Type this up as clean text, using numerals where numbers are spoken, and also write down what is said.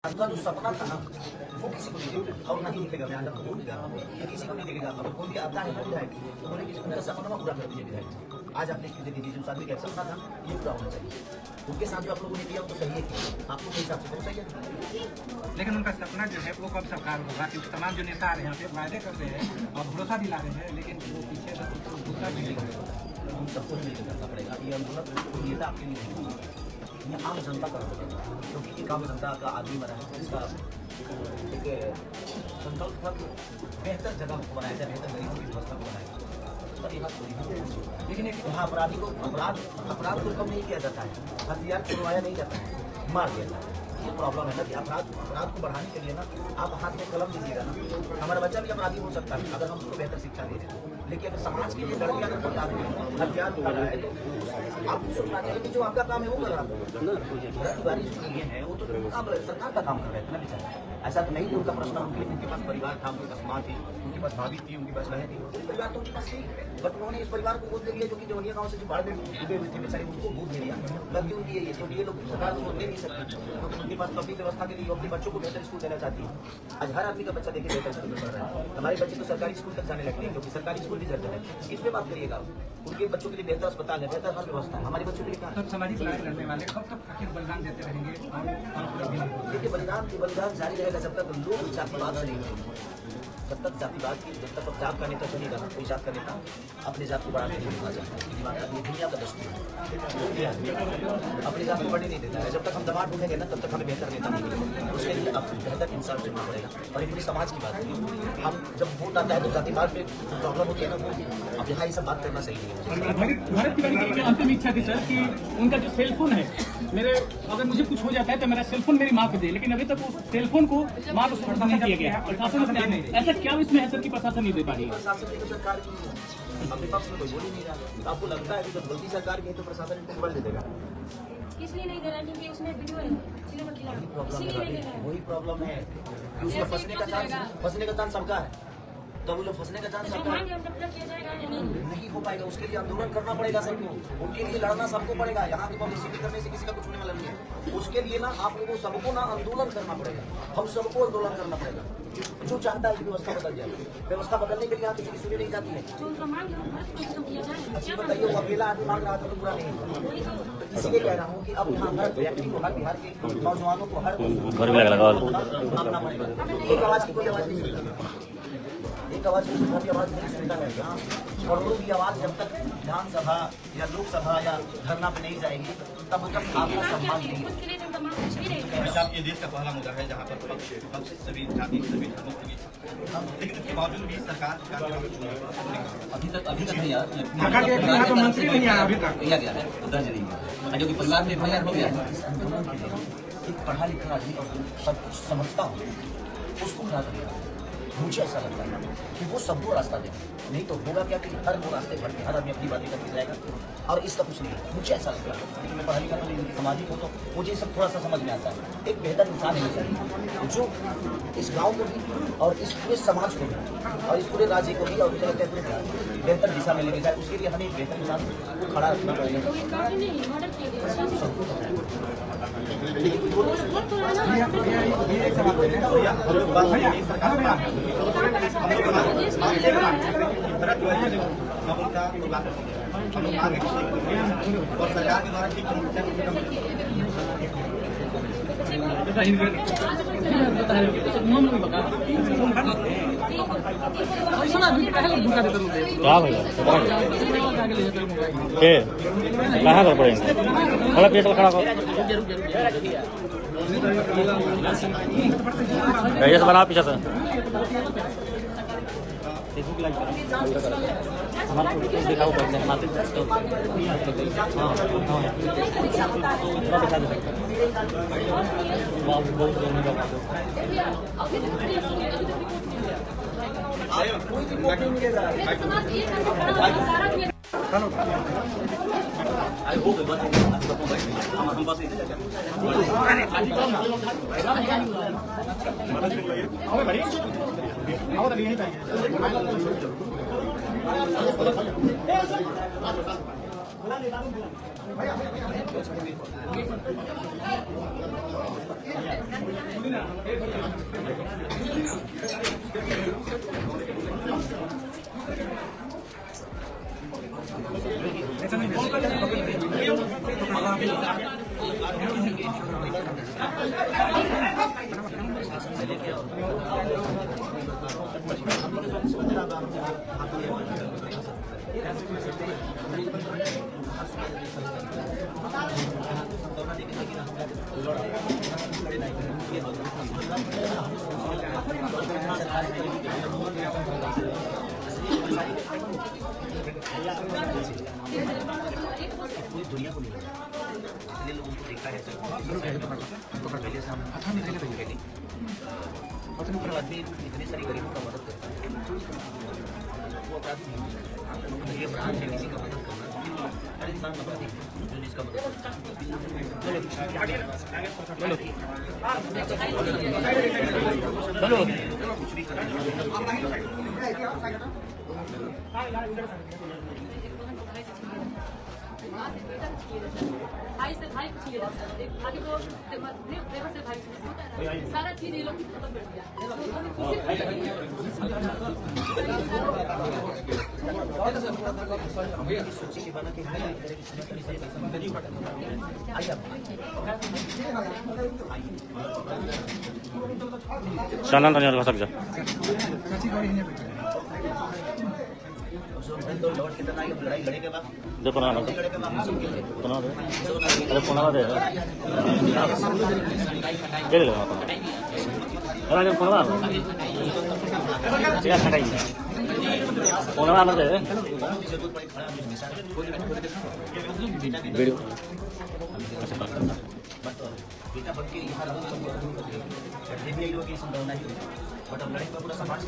आपका जो सपना था ना वो किसी को नहीं देगा और नहीं मिलेगा। मैं आज आपको बोल दिया किसी को नहीं देगा। तो कोई भी आता है ना विधायक तो बोले कि मेरा सपना पूरा कर दीजिए विधायक। आज आपने इसकी दे दीजिए जो आदमी का सपना था ये पूरा होना चाहिए। उनके साथ जो आप लोगों ने किया वो तो सही है कि आपको के हिसाब से तो सही है, लेकिन उनका सपना जो है वो कब साकार होगा? क्योंकि तमाम जो नेता आ रहे हैं यहाँ पे वायदे कर रहे हैं और भरोसा दिला रहे हैं, लेकिन वो पीछे से दूसरा भी नहीं। हम सबको मिलकर करना पड़ेगा। ये आंदोलन नेता आपके लिए नहीं, ये आम जनता का होगा, क्योंकि एक आम जनता का आदमी बना है इसका एक संकल्प था बेहतर जगह को बनाया जाए, बेहतर गरीबों की व्यवस्था को बनाया जाए। पर यहाँ लेकिन एक यहाँ अपराधी को अपराध को कम नहीं किया जाता है, हथियार छुड़वाया नहीं जाता है, मार दिया जाता है। ये प्रॉब्लम है ना कि अपराध को बढ़ाने के लिए ना आप हाथ में कलम दीजिएगा ना। हमारा बच्चा भी अपराधी हो सकता है अगर हम उसको बेहतर शिक्षा दे दें, लेकिन अगर समाज के लिए लड़के अगर कोई आदमी हथियार उठा रहा है तो आपको सोचना चाहिए कि जो आपका काम है वो कर रहा है। ये है वो तो सरकार का काम कर रहे थे ना बेचारा। ऐसा तो नहीं कि उनका प्रश्न उनके पास परिवार था, उनके पास माँ थी, उनके पास भाभी थी, उनके पास बहन थी, परिवार तो उनके पास थी, बट उन्होंने इस परिवार को गोद दे दिया जो कि जवनिया गाँव से जो बाढ़ में डूबे हुए थे बेचारे उनको गोद दे दिया। गलती उनकी है क्योंकि ये लोग सरकार को दे नहीं सकती, क्योंकि उनके पास पब्लिक व्यवस्था के लिए अपने बच्चों को बेहतर स्कूल देना चाहती है। आज हर आदमी का बच्चा देखिए बेहतर स्कूल में पढ़ रहा है। हमारे बच्चे तो सरकारी स्कूल तक जाने लगते हैं क्योंकि सरकारी स्कूल रिजल्ट है। इस पे बात करिएगा, उनके बच्चों के लिए बेहतर अस्पताल है, बेहतर हर व्यवस्था है, हमारे बच्चों के लिए क्या? सामाजिक न्याय करने वाले कब तक आखिर बलिदान देते रहेंगे? देखिए बलिदान जारी रहेगा जब तक लोग जातिवाद से नहीं होंगे, जब तक जातिवाद की जब तक जात का नेता चलेगा ना, कोई जात का नेता अपने जात को बढ़ाने नहीं देना चाहता। ये दुनिया का दस्तूर है, अपनी जात को बढ़ने नहीं देता है। जब तक हम दबाव ढूंढेंगे ना तब तक हमें बेहतर नेता नहीं मिलेगा। उसके लिए अब बेहतर इंसान चुनना पड़ेगा। और पूरी समाज की बात है, हम जब वोट आता है तो जातिवाद पे प्रॉब्लम होती है ना, वो अब यहाँ ये सब बात करना सही नहीं है। भारत तिवारी की अंतिम इच्छा थी सर कि उनका जो सेलफोन है मेरे, अगर मुझे कुछ हो जाता है तो मेरा सेलफोन मेरी माँ को दे, लेकिन अभी तक उस सेलफोन को माँ को सुरक्षा नहीं किया गया है। प्रशासन ऐसा क्या इसमें है सर कि प्रशासन नहीं दे पा रही है? प्रशासन की सरकार की अपने पक्ष में कोई बोल ही नहीं रहा। आपको लगता है कि जब गलती सरकार की है तो प्रशासन इनको मोबाइल दे देगा? इसलिए नहीं दे रहा क्योंकि उसमें वीडियो है, वही प्रॉब्लम है कि उसमें फंसने का चांस सबका है। तो वो जो फंसने का चांस सबका नहीं हो पाएगा, उसके लिए आंदोलन करना पड़ेगा सबको, उनके लिए लड़ना सबको पड़ेगा। यहाँ की पब्लिसिटी करने से किसी का कुछ होने वाला नहीं है। उसके लिए ना आप लोगों को सबको ना आंदोलन करना पड़ेगा, हम सबको आंदोलन करना पड़ेगा। जो चाहता है कि व्यवस्था बदल जाए, व्यवस्था बदलने के लिए यहाँ किसी की सुनी नहीं जाती है। अच्छी बताइए, वो अकेला आदमी मांग रहा था तो पूरा नहीं हुआ। तो इसीलिए कह रहा हूँ कि अब यहाँ हर व्यक्ति को, हर बिहार के नौजवानों को हर अपना पड़ेगा। एक आवाज की कोई आवाज नहीं सुनता, एक आवाज की आवाज नहीं सुनता है। यहाँ करोड़ों की आवाज जब तक विधानसभा या लोकसभा या धरना पे नहीं जाएगी तब तक आपका सम्मान नहीं है। ये देश का पहला मुद्दा है जहाँ पर पक्ष सभी जाति सभी धर्मों के बीच, लेकिन इसके बावजूद भी सरकार अभी तक नहीं यार मंत्री नहीं आया अभी तक, किया गया है दर्ज नहीं है, जो कि परिवार में एफआईआर हो गया है। एक पढ़ा लिखा आदमी सब कुछ समझता हो उसको खड़ा करेगा। मुझे ऐसा लगता है कि वो सबको रास्ता दे, नहीं तो होगा क्या कि हर वो रास्ते भर के हर आदमी अपनी बातें करके जाएगा और इसका कुछ नहीं है। मुझे ऐसा लगता है कि मैं पढ़ा लिखा तो सामाजिक हो तो मुझे सब थोड़ा सा समझ में आता है। एक बेहतर इंसान है चाहिए जो इस गाँव को भी और इस पूरे समाज को भी और इस पूरे राज्य को भी और मुझे लगता है बेहतर दिशा में लेके जाए। उसके लिए हमें एक बेहतर इंसान को खड़ा रखना पड़ेगा। और सरकार के द्वारा ठीक कहाँ कर पड़ेंगे खड़ा पेट खड़ा कर बना पीछे से हमारा दिखाओ पहले हमारे बहुत पूरी दुनिया को नहीं लगा, इसलिए लोगों को देखता है पहले से हम और आदमी इतनी सारी गरीबों का मदद करता है, वो अपराधी नहीं, ये अपराध है किसी का मदद करना, हर इंसान अपराधी है जो जिसका मदद करता है। कुछ भी भाई से भाई कुछ नहीं रहता है, आगे तो देवर से भाई होता है ना, सारा चीज ये लोग खत्म कर दिया। सोची के बना के Sana tanya ka sabi siya. तो लौट के तना लड़ाई लड़े के बाद Dito na lang. लड़े के बाद हम सब खेले Ito na din. Ano po na din? Dili lang ako. Wala yung puno ba? Sige, sakay. Puno ba natin? जरूरत पड़े खड़ा हम मिसाल Video. बेटा बन के यहाँ रहो, सब भी लोग की संभावना ही, बट अब लड़ाई में पूरा समाज